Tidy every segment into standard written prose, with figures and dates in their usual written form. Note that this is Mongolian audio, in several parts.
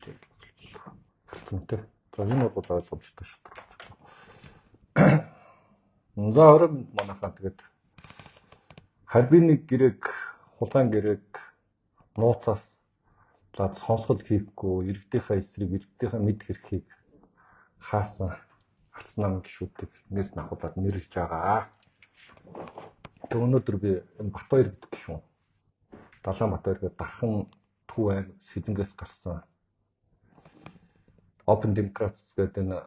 Тэ. За энэ бол ойлгомжтой шүү дээ. За орой манайхаа тэгээд харбины гэрээг хулгайн гэрээг нууцаас за сонсгол хийхгүй иргэдийнхээ эсрэг иргэдийнхээ мэд хэрхийг хаасан алсан нам гişүүдийг нэгээс нахуулаад нэрлж байгаа. Тэг өнөөдөр би энэ Батбаяр гэдэг гişүүн Далаанбаатар гэдэг дархан Төв аймаг Сэдэнгээс гарсан Open Democrats гэдэг энэ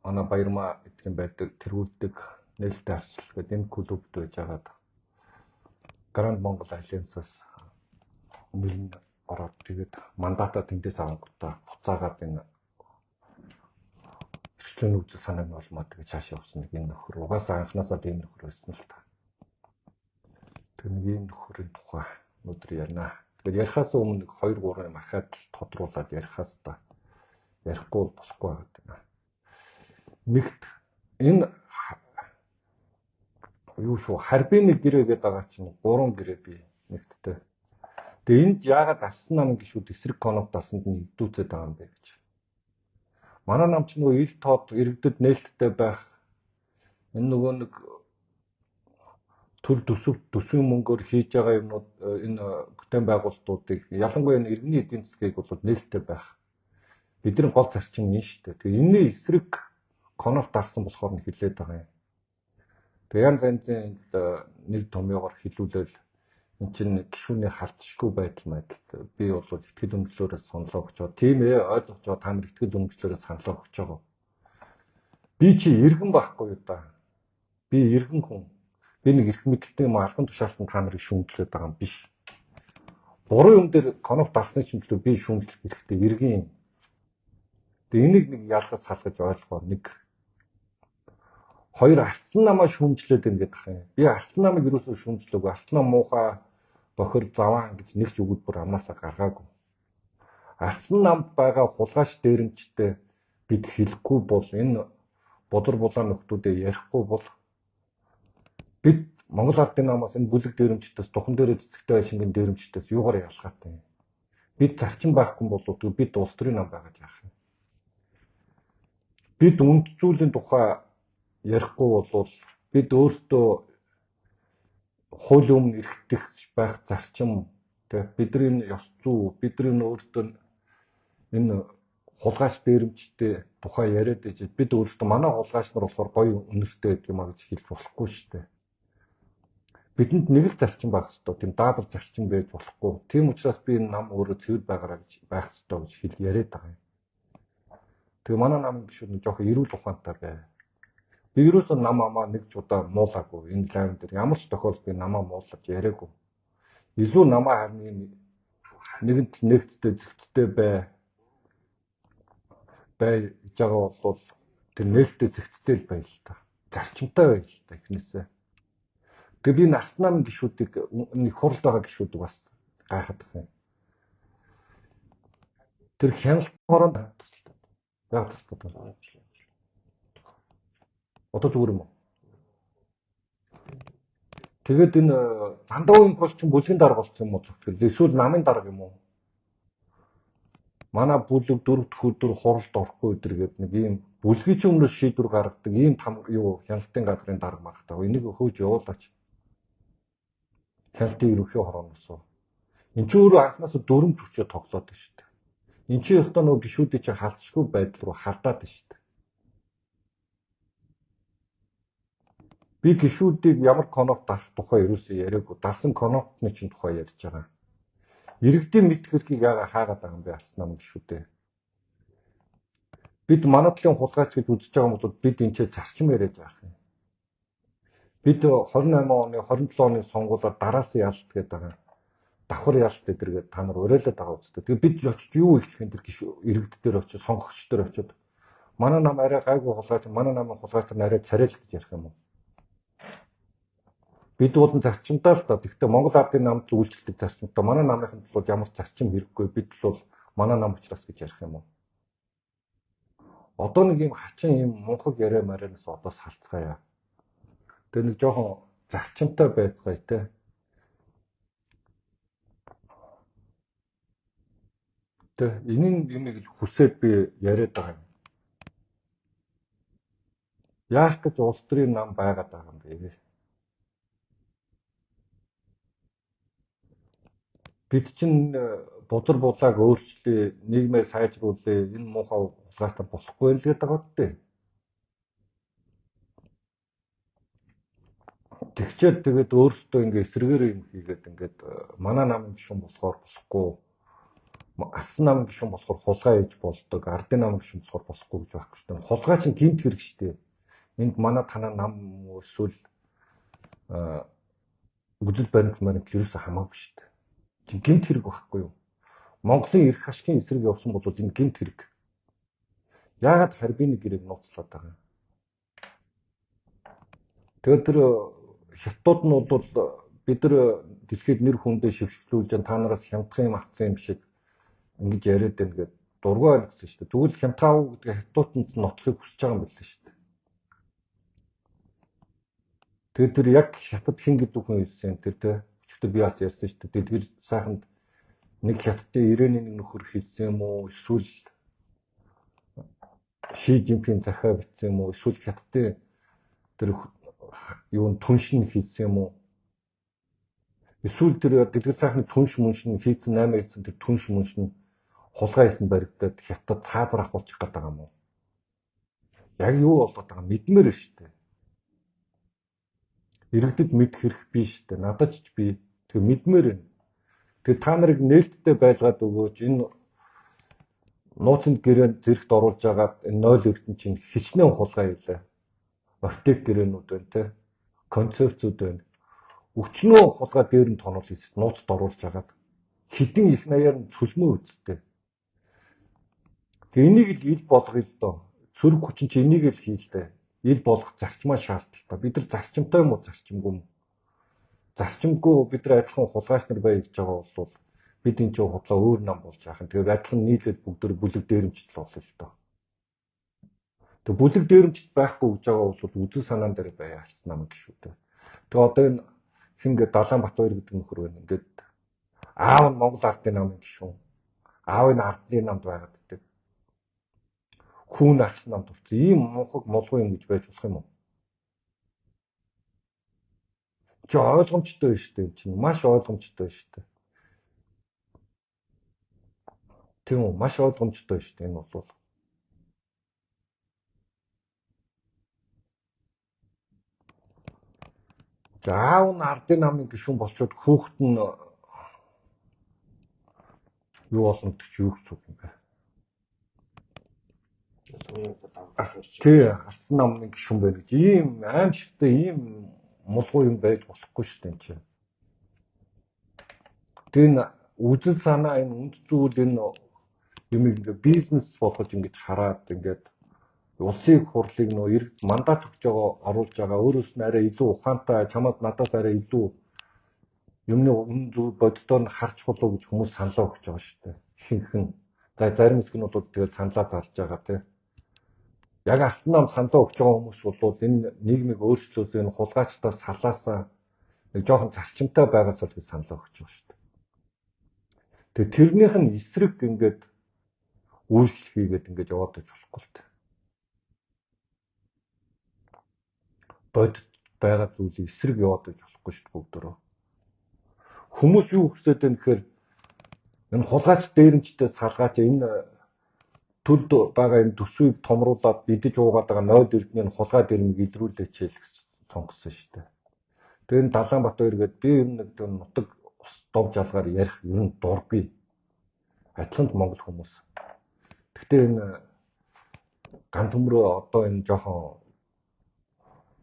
манай Баярмаа эдгээр байдаг тэргүүлдэг нээлттэй арчлал гэдэг энэ клубд байж байгаад Grand Mongol Alliance-аас нэрн ороод тэгээд мандата тэндээс авангуудаа буцаагаад энэ эрхлэн үзэл санааг нь олмаа тэгээд цааш явсан нэг энэ нөхөр угаасаа анханасаа ийм нөхөр байсан л та. Тэр нэг ийм нөхөрийн тухай өнөөдөр ярина. Тэгээд ярихаас өмнө 2-3 юм ахаад тодруулаад ярихаас та ярихгүй болохгүй байгаа. Нэгт энэ юу шүү харбины гэрээ гэдэг байгаа чинь 3 гэрээ бий нэгттэй. Тэгээ энд яагаад алсан нам гişүүд эсрэг конопт алсанд нь дүүцээд байгаа юм бэ гэж. Манай нам ч нөгөө ил тод иргэдэд нээлттэй байх энэ нөгөө нэг төр төсвийн мөнгөөр хийж байгаа юмнууд энэ бүтээн байгуулалтуудыг ялангуяа энэ иргэний эдийн засгийг бол нээлттэй байх бидний гол зарчим нь шүү дээ. Тэгээ энэний эсрэг конопт алсан болохоор нь хилээд байгаа юм. Тэгээ янз янзын нэг томьёогоор хилүүлэл эн чинь гişүүний халтшгүй байдал би бол итгэл үнэмшлөрөөс сонлоо өгч байгаа. Тийм ээ ойлгож байгаа та нар итгэл үнэмшлөрөөс саналаа өгч байгаа. Би чи иргэн байхгүй юу да. Би иргэн хүн. Би нэг эрх мэдэлтэй юм албан тушаалтанд та нарыг шүүмжлээд байгаа юм биш. Буруу юм дээр конопт алсны чинь төлөө би шүүмжлэх хэрэгтэй иргэн юм. Тэгээ энийг нэг ялгаж салгаж ойлгоо нэг хоёр алцсан намаа шүүмжлээд байна гэдэг юм. Би алцсан намыг юусоо шүүмжлээгүй. Алцсан нам муухай бохир заваан гэж нэг ч үгд бүр амнаасаа гаргаагүй. Алцсан намд байгаа хулгайч дээрэмчтэй бид хэлэхгүй бол энэ бодөр булаан нөхдүүдэд ярихгүй бол бид Монгол Ардын намаас энэ бүлэг дээрэмчдээс духан дээрээ цэцэгтэй шингэн дээрэмчдээс юугаар ялгаатай юм. Бид зарчим байхгүй бол бид улс төрийн нам байгаад яах юм. Бид үнд зүйлийн тухай ярихгүй бол бид өөрсдөө хууль өмнө эрхтэх байх зарчим тэг бидний ёс зүй бидний өөрсдөө энэ хулгайч дээрэмчтэй тухай яриад байж бид өөрсдөө манай хулгайч нар болохоор гоё үнэртэй гэдэг юм а гэж хэлж болохгүй шүү дээ. Бидэнд нэг л зарчим байх хэрэгтэй. Тийм даабар зарчим байж болохгүй. Тийм учраас би энэ нам өөрөө цэвэр байгаараа гэж байх хэрэгтэй гэж хэл яриад байгаа юм. Тэгээ манай нам гişүүд нэг жоох эрүүл ухаантай бай. Би ерөөсөө нам амаа нэг ч удаа муулаагүй. Энэ лайв дээр ямар ч тохиолдолд би намаа муулаж яриаггүй. Илүү намаа харны нэгэнт нэгцтэй зэгцтэй байж байгаа бол тэр нээлттэй зэгцтэй л байл л та. Зарчимтай байл л та эхнээсээ. Тэгээ би нарсан нам гişүүдийг нэг хуралд байгаа гişүүдийг бас гайхаад байна. Тэр хяналт хороонд яг тусдаа. Одоо зүгээр юм уу? Тэгээд энэ дандаа үеийн бол чинь бүлгийн дарга болсон юм уу зөвхөн эсвэл намын дарга юм уу? Манай бүлэг 4 дахь өдөр хуралд орохгүй өдөр гэдэг нэг ийм бүлгийн чинь өмнөөс шийдвэр гаргадаг ийм юу хяналтын газрын дарга маргатай. Энийг хөөж явуулаач. Хяналтын ерөнхий хорооноос. Энд чинь өөрөө анхнаасаа дөрөв төвчөө тоглоод байна шүү дээ. Энд чинь өстөө нөгөө гişүүдийн чинь халтшгүй байдал руу хардаад байна шүү дээ. Би гişүүдийг ямар конопт авах тухай ерөөсөө яриаггүй. Далсан коноптны чинь тухай ярьж байгаа. Иргэдийн мэд хэрхийг хаагаад байгаа юм бэ алсан нам гişүүдээ. Бид манай талын хулгайч гэж үзэж байгаа юм бол бид энэ ч зарчим яриад байгаа юм. Бид 28 оны 27 оны сонгуулиар дараас нь ялт гэдэг байгаа. Давхар ялт гэдэг та нар уриалаад байгаа үстэй. Тэгээ бид очиж юу их энэ иргэд дээр очиж сонгогч дээр очиж манай нам арай гайгүй хулгайч манай намын хулгайч нар арай царай л гэж ярих юм уу? Бид бол зарчимтай л та. Гэхдээ Монгол Ардын намд үйлчлдэг зарчимтай. Манай намынханд бол ямар зарчим хэрэггүй. Бид бол манай нам учраас гэж ярих юм уу? Одоо нэг юм хачин юм мунхаг яриа марианаас одоо салцгаая. Тэгээ нэг жоохон зарчимтай байцгаая те. Тэ энэ юмыг л хүсээд би яриад байгаа юм. Яах гэж улс төрийн нам байгаад байгаа юм бэ? Бид чинь бузар булааг өөрчлөе, нийгмээ сайжруулъя, энэ муухай хулгайтай болохгүй л гэдэг байгаа дээ. Тэгчээд тэгээд өөрсдөө ингээ эсрэгээр юм хийгээд ингээд манай намын гишүүн болохоор болохгүй, алсан намын гишүүн болохоор хулгай хийж болдог, ардын намын гишүүн болохоор болохгүй гэж байхгүй шүү дээ. Хулгай чинь гинт хэрэг шүү дээ. Энд манай танаа нам эсвэл үзэл баримт маринт ерөөсөө хамаагүй шүү дээ. Чинь гинт хэрэг байхгүй юу? Монголын эрх ашигын эсрэг явсан бол энэ гинт хэрэг. Яагаад харбины гэрээг нууцлаад байгаа юм? Тэгээд тэр хятадууд нь бол бид нар дэлхийд нэр хүндээ шившглүүлж та нараас хямдхан юм авсан юм шиг ингэж яриад байна гэдэг дургүй байна гэсэн шүү дээ. Тэгвэл хямдхан авах гэдэг хятадууд нь нотлохыг хүсэж байгаа юм байна шүү дээ. Тэгээд тэр яг хятад хин гэдэг хүн хэлсэн тэр тэ өчигдөр би бас ярьсан шүү дээ. Дэлгэр сайханд нэг хятадын ирээний нэг нөхөр хэлсэн юм уу? Эсвэл Ши Жинпин захиа бичсэн юм уу? Эсвэл хятадын тэр юун түншин хийсэн юм уу? Эсвэл тэр дэлгэр сайхны түнш мөншин хийсэн 8 хийсэн тэр түнш мөншин хулгай хийсэн баригдаад хятад цаазар ахуулчих гээд байгаа юм уу? Яг юу болоод байгаа мэдмээр шүү дээ. Иргэдэд мэдэх хэрэг биш шүү дээ. Надад ч би тэг мэдмээр байна. Тэг та нарыг нээлттэй байлгаад өгөөж энэ нууцнд гэрээнд зэрэгт оруулж агаад энэ 0 эрдэн чинь хичнээн хулгай хийлээ. Оптик гэрээнүүд байна те. Концепцүүд байна. Өчнөө хулгай дээр нь тонол хийсэн нууцд оруулж агаад хідэн их наяар нь цөлмөө үсттэй. Тэг энийг л ил болгоё л доо. Сөрөг хүчин чи энийг л хийлдэ. Ил болгох зарчмаа шаардлагатай. Бид нар зарчимтай юм уу зарчимгүй юм? Зарчимгүй бид нар адилхан хулгайч нар бай гэж байгаа бол бид энэ ч худлаа өөр нам болж яах юм. Тэгээд адилхан нийлээд бүгд бүлэг дээрэмжтэй болно л доо. Тэг бүлэг дээрэмжт байхгүй гэж байгаа бол үзэл санаан дээр байя алсан нам гэж шүү дээ. Тэг одоо энэ хингээ Далаанбаатар гэдэг нөхөр байна. Ингээд аав нь Монгол ардын намын гишүүн. Аав нь ардын намд байгаад байдаг. Хүүн алсан намд урцсан. Ийм мунхаг молгоо юм гэж байж болох юм уу? Чи ойлгомжтой байна шүү дээ. Чинь маш ойлгомжтой байна шүү дээ. Тийм үү? Маш ойлгомжтой байна шүү дээ. Энэ бол аав нь ардын намын гишүүн болчоод хүүхэд нь юу болно гэж юу гэж үг юм бэ? Тий, алсан намын гишүүн байна гэж ийм аимшигтай ийм мулгуу юм байж болохгүй шүү дээ чи. Тэгээ үзэл санаа энэ үнд зүйл энэ юм ингээ бизнес болгож ингэж хараад ингээд улсын хурлыг нөө иргэд мандат өгч байгаа оруулж байгаа өөрөөс нь арай илүү ухаантай чамаас надаас арай илүү юмны үн зүйл боддоор нь харж болов гэж хүмүүс саналаа өгч байгаа шүү дээ. Ихэнхэн. За зарим хэсгнүүд тэгээд саналаа зарж байгаа тийм. Яг алсан нам саналаа өгч байгаа хүмүүс бол энэ нийгмийг өөрчлөөс энэ хулгайчдаа салаасаа нэг жоохон зарчимтай байгаасаа гэж саналаа өгч байгаа шүү дээ. Тэгээд тэрнийх нь эсрэг ингээд үйлчлэл хийгээд ингээд яваад байж болохгүй л дээ. Бодит байгаа зүйлийг эсрэг яваад байж болохгүй шүү дээ бүгдөө. Хүмүүс юу хүсэж байна гэхээр энэ хулгайч дээрэмжтэй салгаач энэ төлд байгаа энэ төсвийг томруулаад идэж уугаад байгаа 0 эрдний хулгай дээрмийг илрүүлээч гэж сонгосон шүү дээ. Тэгээ энэ Далаанбаатар гээд би ер нь нэг нутаг дов жалгаар ярих ер нь дургүй. Адилхан Монгол хүмүүс. Гэхдээ энэ ган төмрөө одоо энэ жоохон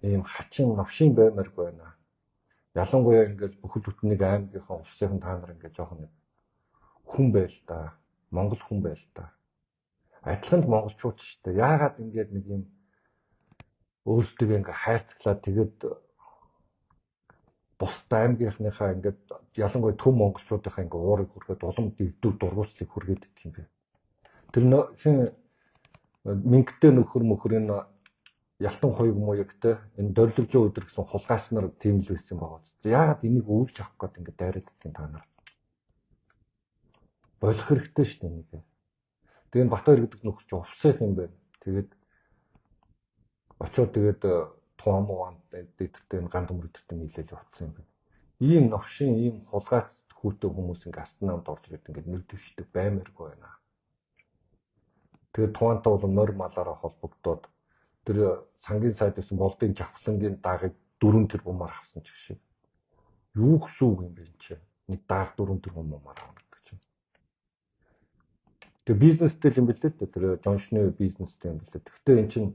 ийм хачин новшин баймаргүй байна. Ялангуяа ингээд бүхэл бүтнийг аймгийнхаа улсын та нар ингээд жоохон хүн байл та. Монгол хүн байл та. Адилхан монголчууд ч гэдэг. Яагаад ингээд нэг юм өөрсдөө ингээд хайрцаглаад тэгээд бусд аймгийнхныхаа ингээд ялангуяа төв монголчуудынхаа ингээд уурыг хүргээд улам дэгдүү дургуутслыг хүргээд идэх юм бэ. Тэр хин мингтэй нөхөр энэ Ялтан хоёг муягтай энэ дөрвөлжөө өдөр гэсэн хулгайч нар тийм л байсан байгаа. Яагаад энийг өвлж авах гээд ингээд дайраад идэх та нар. болох хэрэгтэй шүү дээ нэг. Тэгээд Батбаяр гэдэг нөхөр чинь увсах юм байна. Тэгээд очоод тэгээд туам уан дээртэй ганд мөрөдөртэй нийлээд явцсан юм байна. Ийм новшин, ийм хулгайц хүүтэй хүмүүс ингээ асан намд орж ирээд ингээ нэр дэвшдэг баймааргүй байна. Тэгээд туантай бол морь малаараа холбогдоод тэр сангийн сайд гэсэн болдын жавхлангийн даагыг 4 тэрбумаар авсан ч шиг. Юу гэсэн үг юм бэ чи? Нэг дааг 4 тэрбумаар авах гэдэг чинь. Тэгээ бизнестэй юм бэлээ дээ. Тэр Жоншны бизнестэй юм бэлээ. Гэхдээ эн чинь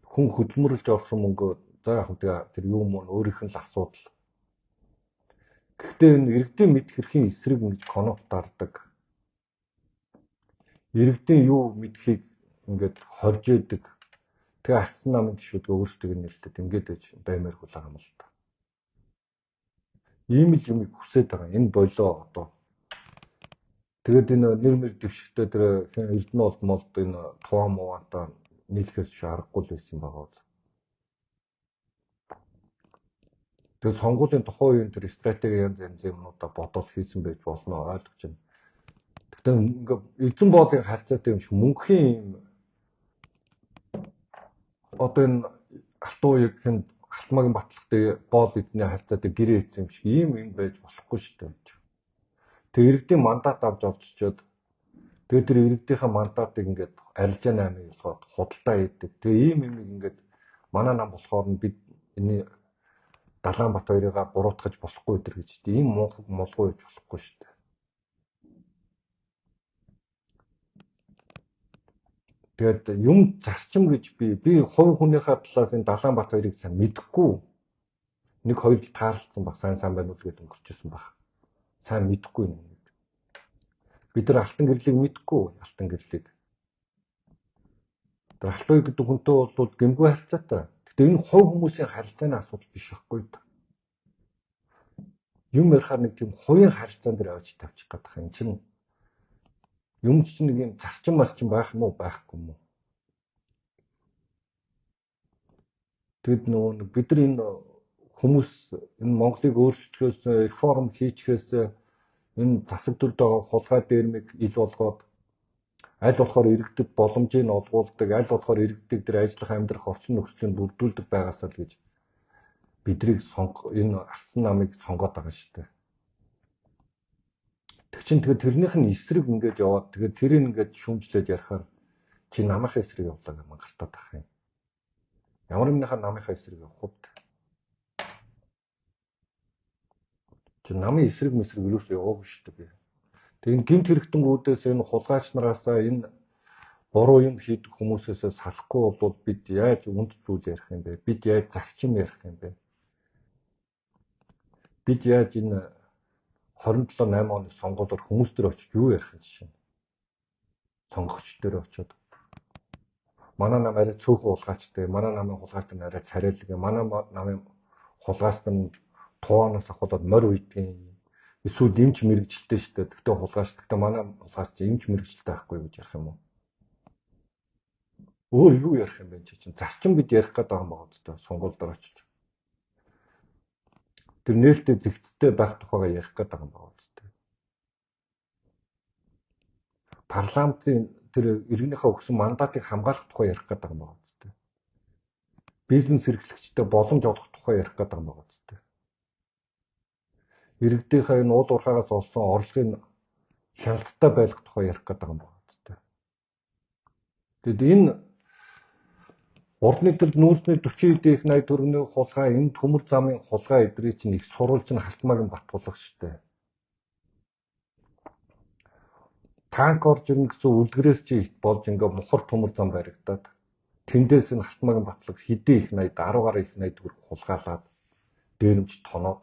хүн хөдөлмөрлж орсон мөнгө за яг тэр юу мөн өөрийнх нь л асуудал. Гэхдээ энэ иргэдийн мэд хэрхийн эсрэг ингэж конот дардаг. Иргэдийн юу мэдхийг ингээд хорж идэг. Тэгээ ардсан намын гишүүдээ өөрсдөө нэрэлтэд ингээд байж баймааргүй байгаа юм л та. Ийм л юм хүсэж байгаа. Энэ болоо одоо. Тэгээд энэ нэр мэр дэвшигтэй тэр Эрдэнэ улд молд энэ туам муугантаа нийлэхээс аргагүй л байсан байгаа. Тэгээд сонгуулийн тухайн үеийн тэр стратеги янз юмнуудаа бодоод хийсэн байж болно ойлгож байна. Гэхдээ ингээ эзэн боолын харьцаатай юм шиг мөнхийн юм одоо энэ алтан үеийн Алтмаагийн батлагтай боол эзний харьцаатай гэрээ хийсэн юм шиг ийм юм байж болохгүй шүү дээ. Тэгээд иргэдийн мандат авч олччоод тэгээд тэр иргэдийнхээ мандатыг ингээд арилжаа 8-ыг болгоод худалдаа хийдэг. Тэгээд ийм юм ингээд манай нам болохоор нь бид энэ Далаанбат хоёрыгаа буруутгаж болохгүй өдр гэж дээ. Ийм молгоо хийж болохгүй шүү дээ. Тэгээд юм зарчим гэж би хувь хүнийхээ талаас энэ Далаанбат хоёрыг сайн мэдэхгүй. Нэг хоёр таарлцсан баг сайн байна уу гэдээ өнгөрчөөсөн баг. Сайн мэдэхгүй юм. Бид нар алтан гэрлийг мэдэхгүй алтан гэрлийг. Тэр алтан гэдэг хүнтэй бол гэмгүй харьцаатай. Гэтэ энэ хувь хүмүүсийн харилцааны асуудал биш байхгүй юу? Юм ярихаар нэг тийм хувийн харилцаан дээр авч тавьчих гэдэг юм чинь юм чинь нэг юм зарчим байх юм уу байхгүй юм уу? Тэгэд нөгөө бид нар энэ хүмүүс энэ Монголыг өөрчлөхөөс реформ хийчихээс энэ засаг дүрд байгаа хулгай дээрмиг ил болгоод аль болохоор иргэдэд боломжийг олгуулдаг, аль болохоор иргэдэг дээр ажиллах амьдрах орчин нөхцөлийг бүрдүүлдэг байгаасаа л гэж бидрийг энэ ардсан намыг сонгоод байгаа шүү дээ. Тэг чин тэгээд тэрнийх нь эсрэг ингээд яваад тэгээд тэрийг ингээд шүүмжлээд ярихаар чи намынхаа эсрэг явлаа гэж мангалтаад байх юм. Ямар нэгнийхээ намынхаа эсрэг явах хувьд чи намын эсрэг юус яваагүй шүү дээ. Тэгээд гэмт хэрэгтэнгүүдээс энэ хулгайч нараасаа энэ буруу юм хийдэг хүмүүсээс салахгүй бол бид яаж үнд зүйл ярих юм бэ? Бид яаж зарчим ярих юм бэ? Бид яаж энэ 27-8 оны сонгуульд хүмүүс төр очиж юу ярих юм жишээ. Сонгогч төр очиод манай нам арай цөөхөн хулгайчтай, манай намын хулгайч нар арай царайлаг, манай намын хулгайч нар туанаас ахуулаад морь үйдэг. Эсвэл эмч мэрэгжилтэй шүү дээ. Тэгтээ хулгайч. Тэгтээ манай хулгайч эмч мэрэгжилтэй байхгүй гэж ярих юм уу? Өөр юу ярих юм бэ чинь? Зарчим бид ярих гэдэг юм байгаа ч дээ. Сонгуульд очиж. Тэр нээлттэй зэгцтэй байх тухайгаа ярих гэдэг юм байгаа ч дээ. Парламентын тэр иргэнийхээ өгсөн мандатыг хамгаалах тухай ярих гэдэг юм байгаа ч дээ. Бизнес эрхлэгчтэй боломж олгох тухай ярих гэдэг юм байгаа ч дээ. Иргэдийнхээ энэ уул уурхаагаас олсон орлогын хяналттай байх тухай ярих гэдэг юм байна ч дээ. Тэгэд энэ урдны төр нүүрсний 40 дэх 80 төгрөгийн хулгай, энэ төмөр замын хулгай эдрийг чинь их сурвалж нь Халтмаагийн Батбулах шүү дээ. Танк орж ирнэ гэсэн үлгэрээс чи ит болж ингээ мухар төмөр зам баригдаад тэндээс нь Халтмаагийн Батлаг хэдэн их 80 10 гаруй их 80 төгрөг хулгайлаад дээрэмж тоноод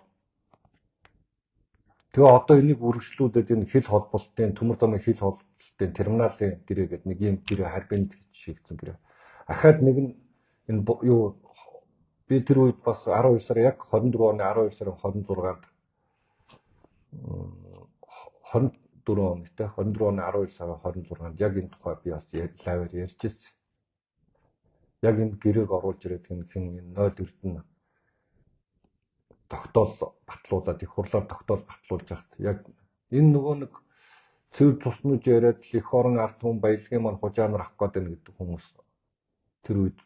тэгээ одоо энийг үргэлжлүүлээд энэ хил холболтын төмөр замын хил холболтын терминалын гэрээгээд нэг юм гэрээ харбинд шигдсэн гэрээ. Ахаад нэг нь энэ юу би тэр үед бас 12 сар яг 24 оны 12 сарын 26-нд 24 оны те 24 оны 12 сарын 26-нд яг энэ тухай би бас лайваар ярьж ирсэн. Яг энэ гэрээг оруулж ирээд хин 0 Эрдэнэ тогтоол батлуулаад их хурлаар тогтоол батлуулж хахад яг энэ нөгөө нэг цэвэр туснууж яриад л их орон ард түмэн баялагын маань хужаанаар авах гээд байна гэдэг хүмүүс тэр үед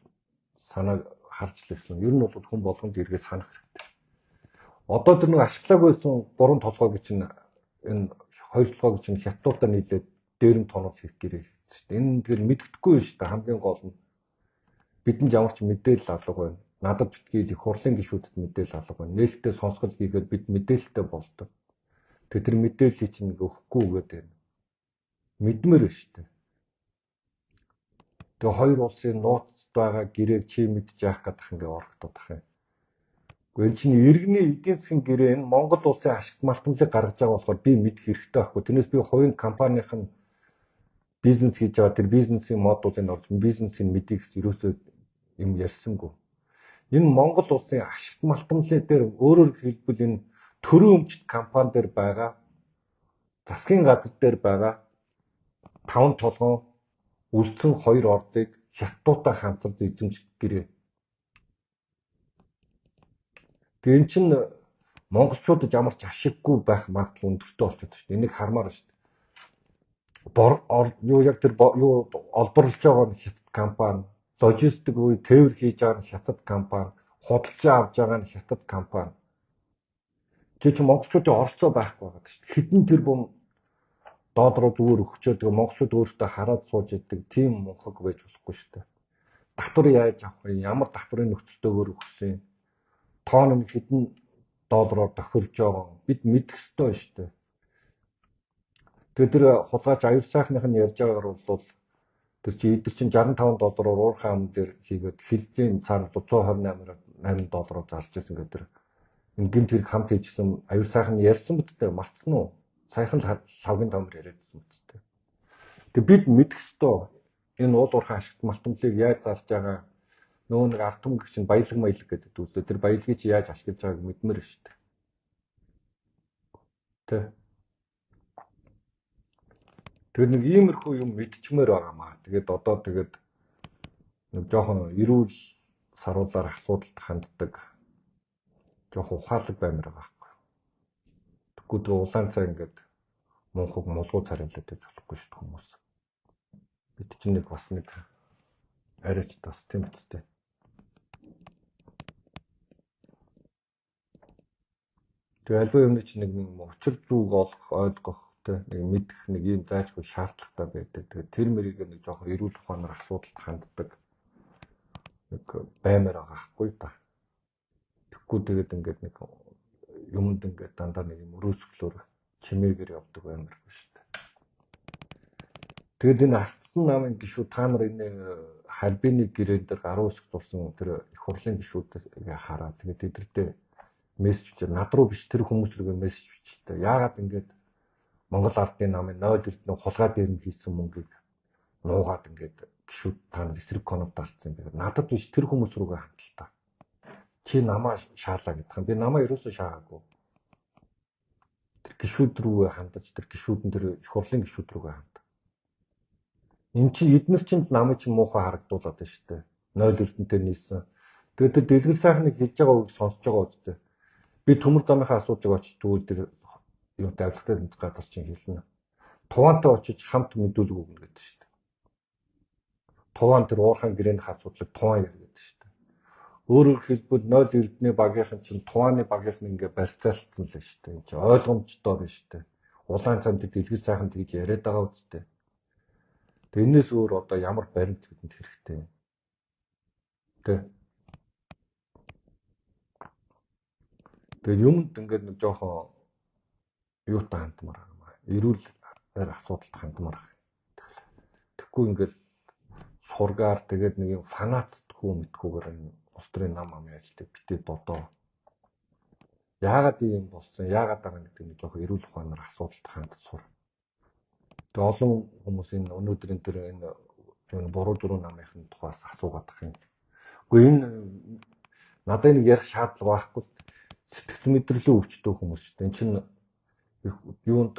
санааг харж лээсэн. Ер нь бол хүн болгонд эргээ санах хэрэгтэй. Одоо тэр нэг ашиглаагүйсэн 3 толгойг чинь энэ 2 толгойг чинь хятадуудаа нийлээд дээрэм тоног хийх гэрээ хийсэн шүү дээ. Энэ тэгэл мэддэхгүй шүү дээ. Хамгийн гол нь бидэнд ямар ч мэдээлэл алга байна. Надад битгий их хурлын гишүүдэд мэдээлэл алга байна. Нээлттэй сонсгол хийгээд бид мэдээлэлтэй болдог. Тэгээ тэр мэдээллийг чинь өгөхгүй гэдэг байна. Мэдмээр байна шүү дээ. Тэгээ хоёр улсын нууцд байгаа гэрээг чи мэдж яах гэдэг ингээ орогдоод ах юм. Гэхдээ энэ чинь иргэний эдийн засгийн гэрээ энэ Монгол улсын ашигт малтмалыг гаргаж байгаа болохоор би мэдэх хэрэгтэй байхгүй. Тэрнээс би хувийн компанийн бизнес хийж байгаа тэр бизнесийн модулыг орж бизнесийн мэдих ерөөсөө юм ярьсангүй. Энэ Монгол улсын ашигт малтмалын дээр өөрөөр хэлбэл энэ төрийн өмчт компани дээр байгаа засгийн газар дээр байгаа 5 толгойн үлдсэн 2 ордыг хятадуудаа хамтарч эзэмших гэрээ. Тэгээ эн чинь монголчуудад ямар ч ашиггүй байх магадлал өндөртэй болчиход шүү дээ. Энийг хармаар шүү дээ. Юу яг тэр юу олборлож байгаа нь хятад компани, логистик үе тээвэр хийж байгаа нь хятад компани, худалдаа авж байгаа нь хятад компани. Чи монголчуудын оролцоо байхгүй байгаа шүү дээ. Хэдэн тэрбум доодроо зүгээр өгчөөд тэгээ монголчууд өөрсдөө хараад сууж идэг тийм мунхаг байж болохгүй шүү дээ. Татвар яаж авах юм? Ямар татварын нөхцөлтэйгээр өгсөн юм? Тоон нь хэдэн доллараар тохирж байгаа бид мэдэх ёстой шүү дээ. Тэгээ тэр хулгайч аюул сайхных нь ярьж байгаагаар бол тэр чи эдгээр чинь $65 уурхай ам дээр хийгээд хилжийн цаана $128 зарж ирсэн гэдэг тэр энэ гэмт хэрэг хамт хийжсэн аюул сайхан ярьсан биттэй мартсан уу? Саяхан л лавгийн тамир яриадсан биттэй. Тэгээ бид мэдэх ёстой энэ уул уурхай ашигт малтмалыг яаж зарж байгаа нөгөө нэг ард түмэн чинь баялаг гэдэг үстэй тэр баялагыг чи яаж ашиглаж байгааг мэдмээр шүү дээ. Тэ. Тэр нэг иймэрхүү юм мэдчмээр байгаамаа. Тэгээд одоо тэгээд нэг жоохон эрүүл саруулаар асуудалд ханддаг. Жоохон ухаалаг баймаар байгаа байхгүй. Тэгвэл тэг улаан цай ингээд мунхаг мулгуу царайлаад байж болохгүй шүү дээ хүмүүс. Бид чинь нэг бас нэг арайч тас тийм үстэй. Тэгээ альва юмны чинь нэг учир зүг олох, ойлгох, нэг мэдэх нэг юм заажгүй шаардлагатай байдаг. Тэгээ тэр мэрийг нэг жоохон эрүүл ухаанаар асуудалд ханддаг нэг баймаар байгаа хгүй та. Тэгвэл тэгээд ингээд нэг юмд ингээд дандаа нэг юм өрөөсгөлөөр чимээгээр явдаг баймаар биш шүү дээ. Тэгээд энэ алдсан намын гişүүд та нар энэ харбины гэрээн дээр гаруй өсөх тулсан тэр их хурлын гişүүдээ хараа. Тэгээд эдгэртээ мессеж над руу биш тэр хүмүүс рүү мессеж бичэлтэй. Яагаад ингээд Монгол ардын намын 0 эрдэнэ хулгай дээр нь хийсэн мөнгийг нуугаад ингээд гişүүд та нар эсрэг конод дарцсан юм. Надад биш тэр хүмүүс рүүгээ хандлаа. Чи намаа шаалаа гэдэг юм. Би намаа ерөөсөө шаагаагүй. Тэр гişүүд рүүгээ хандаж тэр гişүүд нь тэр их хурлын гişүүд рүүгээ ханд. Энд чи эднэр чинь намайг чинь муухай харагдуулаад байна шүү дээ. 0 эрдэнэтэй нийлсэн. Тэгээд тэр дэлгэр сайхныг хийж байгаа үг сонсож байгаа үстэй. Би төмөр замынхаа асуудлыг очиж тэгвэл тэр юу давлгатай тэмцэх газар чинь хэлнэ. Туваантай очиж хамт мэдүүлэг өгнө гэдэг шүү дээ. Туваан тэр уурхайн гэрээний асуудлыг туваан ярь гэдэг шүү дээ. Өөрөөр хэлбэл 0 эрдэнэ багийнхан чинь тувааны багийнхан ингээ барьцаалцсан л шүү дээ. Энд чинь ойлгомжтой байна шүү дээ. Улаан цанд дэлгэр сайхан тэгж яриад байгаа үстэй. Тэгээ энэс өөр одоо ямар баримт бидэнд хэрэгтэй юм. Тэ. Тэгээ юмд ингээд нэг жоохон юутай хандмаар байгаа юм. Эрүүл асуудалд хандмаар байгаа. Тэгэхгүй ингээд сургаар тэгээд нэг юм фанатдгүй мэдхгүйгээр энэ улс төрийн нам амын ажилтг битээ бодоо. Яагаад ийм болсон? Яагаад байгаа гэдэг нэг жоохон эрүүл ухаанаар асуудалд хандж сур. Тэгээ олон хүмүүс энэ өнөөдрийн тэр энэ буруу зуруу намынхын тухайс асуугаад байгаа юм. Гэхдээ энэ надад нэг ярих шаардлага байхгүй. Сэтгэл мэдрэлөө өвчтөө хүмүүс шүү дээ. Энд чинь юунд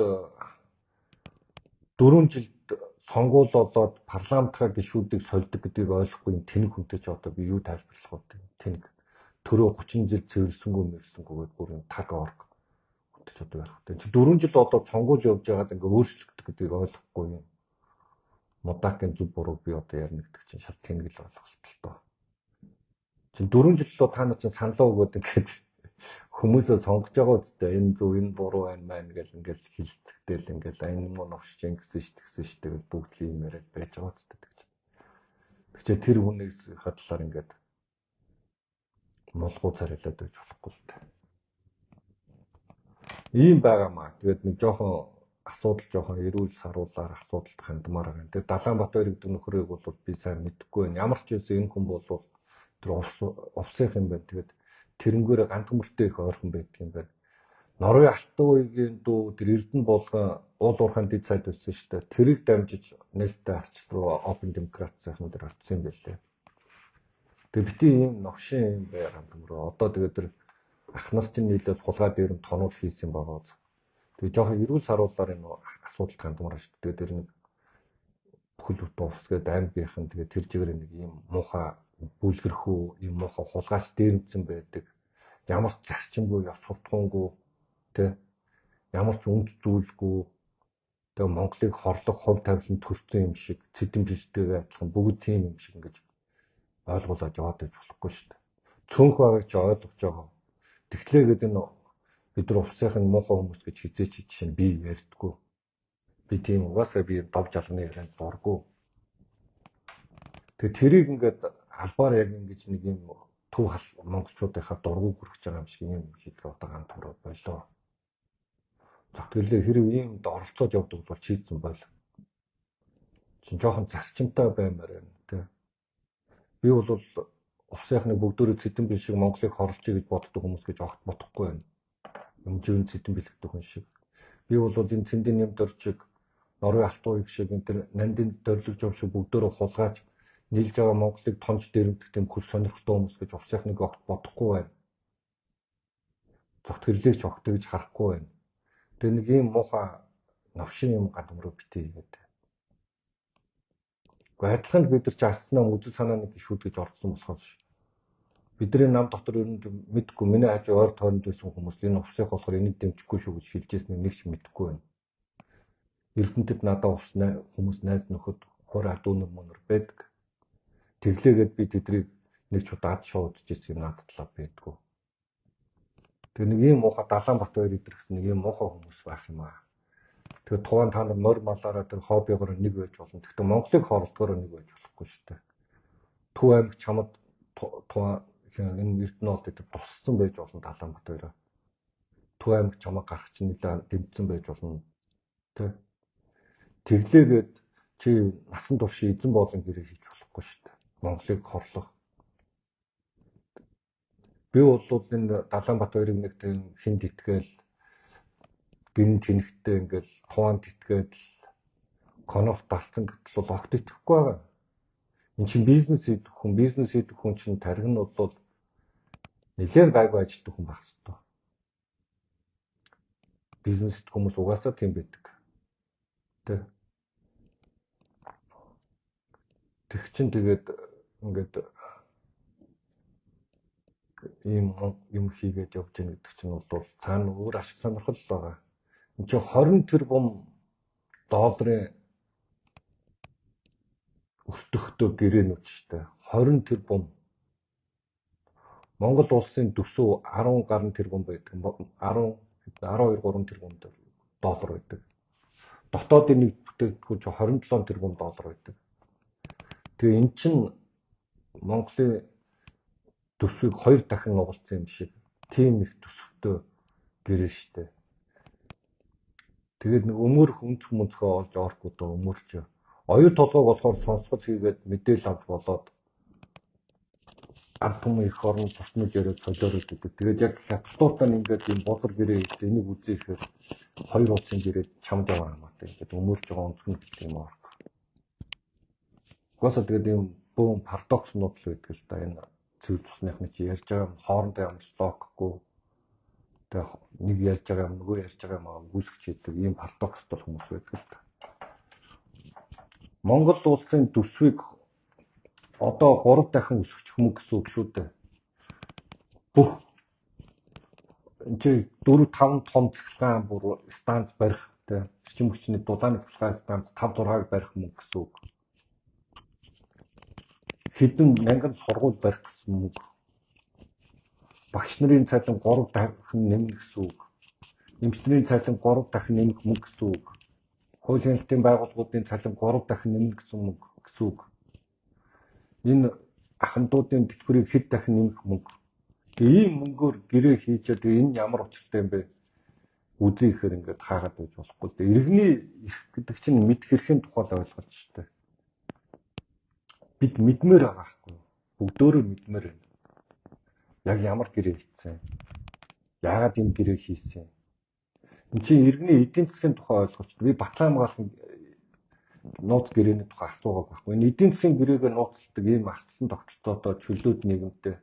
4 жилд сонгуул болоод парламентын гишүүдийг сольдог гэдгийг ойлгохгүй юм тэнэг хүнтэй ч одоо би юу тайлбарлах вэ? Тэнэг төрөө 30 жил цэвэрлсэнгүй мэрсэнгүйгээд бүр таг орг. бодож одоо ярих вэ? Чи 4 жил одоо сонгуул явж байгаад ингээ өөрчлөгдөх гэдгийг ойлгохгүй юм. Мудакийн зөв буруу би одоо ярина гэдэг чинь шал тэнгэл ойлголттой. Чи 4 жил лөө та нар чинь саналаа өгөөд ингээд хүмүүсээ сонгож байгаа үстэй энэ зөв энэ буруу байна маань гэл ингээд хилцэгдээл ингээд энэ муу новшиж ингэсэн ш тэгсэн ш тэгэл бүгд л юм яриад байж байгаа үстэй гэж. Тэгчээ тэр хүнээс хадлаар ингээд молгоо царайлаад байж болохгүй л та. Ийм байгаамаа. Тэгээд нэг жоохон асуудал жоохон эрүүл саруулаар асуудалд хандмаар байна. Тэгээд Далаанбаатар гэдэг нөхрийг бол би сайн мэдэхгүй байна. Ямар ч байсан энэ хүн бол тэр увсах юм байна. Тэгээд тэрнгүүрээ гандгамөртэй их ойрхон байдаг юм байна. Норвегийн алтан үеийн дүү тэр Эрдэнэ болгон уул уурхайн дэд сайд байсан шүү дээ. Тэрийг дамжиж нээлттэй арчил руу Open Democrat сайхан дээр орсон юм байлээ. Тэгээд бити ийм новшин юм бай гандгамроо. Одоо тэгээд тэр ах нар чинь нийлээд хулгай дээр нь тонууд хийсэн байгаа. Тэгээ жоохон эрүүл саруулаар энэ асуудал хандмаар шүү дээ. Тэр нэг бүхэл бүтэн увс гэдэг аймгийнхан тэгээ тэр жигээр нэг ийм муухай бүлгэрхүү, ийм муухай хулгайч дээрэмцэн байдаг. Ямар ч зарчимгүй, ёс суртахуунгүй, тэ ямар ч үнд зүйлгүй. Тэгээ Монголыг хорлох, хувь тавилан төрсөн юм шиг, цэдэмжлтэйгээ адилхан бүгд тийм юм шиг ингэж ойлгуулад яваад байж болохгүй шүү дээ. Цөөнх байгааг ч ойлгож байгаа. Тэгэхээр гэдэг энэ бид нар увсахын муухай хүмүүс гэж хизээч чинь би ярьдаггүй. Би тийм угаасаа би дов жалганы ярианд дурггүй. Тэгээ тэрийг ингээд албаар яг ингэж нэг юм төв монголчуудынхаа дургуй хүрэж байгаа юм шиг юм хийдэг одоо ганц тураа болоо. Зөвхөн хэрэг иймд оролцоод явдаг бол чийдсэн бол чинь жоохон зарчимтай баймаар байна тий. Би бол увсахны бүгдөө цэдэн биш шиг Монголыг хорлцъя гэж боддог хүмүүс гэж огт бодохгүй байна. Өмжийн цэдэн бэлгдэг хүн шиг. Би бол энэ цэндийн нэм дөржиг Норвегийн алтан уяг шиг энэ тэр нандин дөрлөж юм шиг бүгдөө хулгайч нийлж байгаа Монголыг тонж дээрэмдэх тийм хөл сонирхолтой хүмүүс гэж увсахныг огт бодохгүй байна. Зөвхөрлөг ч огт гэж харахгүй байна. Тэгээ нэг ийм муухай новшин юм гадамруу битээ гэдэг. Гэхдээ адилхан бид нар ч арснаа үзэл санааны гişүүд гэж орсон болохоос бидний нам дотор ер нь мэдгүй миний хажуу ойр тойронд байсан хүмүүс энэ увсах болохоор энийг дэмжихгүй шүү гэж хэлжсэн нэг ч мэдгүй байна. Эрдэнэтэд надад увснаа хүмүүс найз нөхөд хураа дүүнер мөнөр байдаг. Тэглээгээд би тэдрийг нэг ч удаад шуудж ирсэн юм надад талаа байдгүй. Тэгээ нэг ийм муухай Далаанбаатар хоёр идэр гэсэн нэг ийм муухай хүмүүс байх юм аа. Тэгээ тухайн та нар морь малаараа тэр хоббигоор нэг байж болно. Гэхдээ Монголыг хорлохоор нэг байж болохгүй шүү дээ. Төв аймаг чамд тухайн энэ Эрдэнэ болд гэдэг туссан байж болно Далаанбаатараа. Төв аймаг чамаа гарах чинь нэлээд дэмжсэн байж болно. Тэ. Тэглээгээд чи насан турш эзэн болон гэрээ хийж болохгүй шүү дээ. Монголыг хорлох. Би бол энэ Далаанбаатарыг нэг тийм хинд итгээл гин тэнхтэй ингээл тухайн тэтгээд коноф талцсан гэтэл бол огт итгэхгүй байгаа. Энд чинь бизнес хийдэг хүн чинь тариг нь бол нэлээд гайгүй ажилтдаг хүн байх хэрэгтэй. Бизнес хийдэг хүмүүс угаасаа тийм байдаг. Тэ. Тэг чин тэгээд ингээд ийм юм хийгээд явж байгаа гэдэг чинь бол цаана өөр ашиг сонирхол байгаа. Энд чинь 20 тэрбум долларын өсөлтөй гэрээнүүд штэ 20 тэрбум Монгол улсын төсөв 10 гаруй тэрбум байдаг. 12 3 тэрбум доллар байдаг. Дотоодын нэг бүтээгдэхүүн чинь 27 тэрбум доллар байдаг. Тэгээ эн чинь Монголын төсвийг 2 дахин нугалсан юм шиг тийм их төсөвтэй гэрээ штэ. Тэгээд нэг өмөрөх үнц мөнцгөө олж орхгүй доо өмөрч. Оюу толгойг болохоор сонсгол хийгээд мэдээлэл авч болоод ард түмэн их орон тусмж яриад солиороод идэв. Тэгээд яг хятадтуудаа ингээд юм бодор гэрээ хийх энийг үзээхээр хоёр улсын гэрээ чамд яваа хамаатай. Ингээд өмөрч байгаа онцгой гэх юм аа. Угаасаа тэгээд юм бөөн парадокснууд л байдаг л да. Энэ цэвэр тусныхны чи ярьж байгаа хоорондоо ямар стокгүй. Тэгээд нэг ярьж байгаа юм нөгөө ярьж байгаа юм гүйсгч хийдэг ийм парадокстой хүмүүс байдаг л да. Монгол улсын төсвийг одоо 3 дахин өсгөх юм гэсэн үг шүү дээ. Бүх энэ 4-5 том цахилгаан бүр станц барих тэ эрчим хүчний дулааны цахилгаан станц 5-6-ыг барих мөнгө гэсэн үг. Хэдэн мянган сургууль барих гэсэн мөнгө. Багш нарын цалин 3 дахин нэмнэ гэсэн үг. Эмчнэрийн цалин 3 дахин нэмэх мөнгө гэсэн үг. Хууль хяналтын байгууллагуудын цалин 3 дахин нэмнэ гэсэн мөнгө гэсэн үг. Энэ ахмадуудын тэтгэврийг хэд дахин нэмэх мөнгө. Тэгээ ийм мөнгөөр гэрээ хийчихэд энэ ямар учиртай юм бэ? Үзье гэхээр ингээд хаагаад байж болохгүй. Иргэний эрх гэдэг чинь мэдэх эрхийн тухай ойлгож штэ. Бид мэдмээр байгаа байхгүй юу? Бүгдөө мэдмээр байна. Яг ямар гэрээ хийсэн? Яагаад энэ гэрээ хийсэн? Энд чинь иргэний эдийн засгийн тухай ойлгож би Батлан хамгаалалтын нууц гэрээний тухай асуугааг байхгүй. Энэ эдийн засгийн гэрээгээ нууцлдаг ийм ардсан тогтолцоотой чөлөөт нийгэмтэй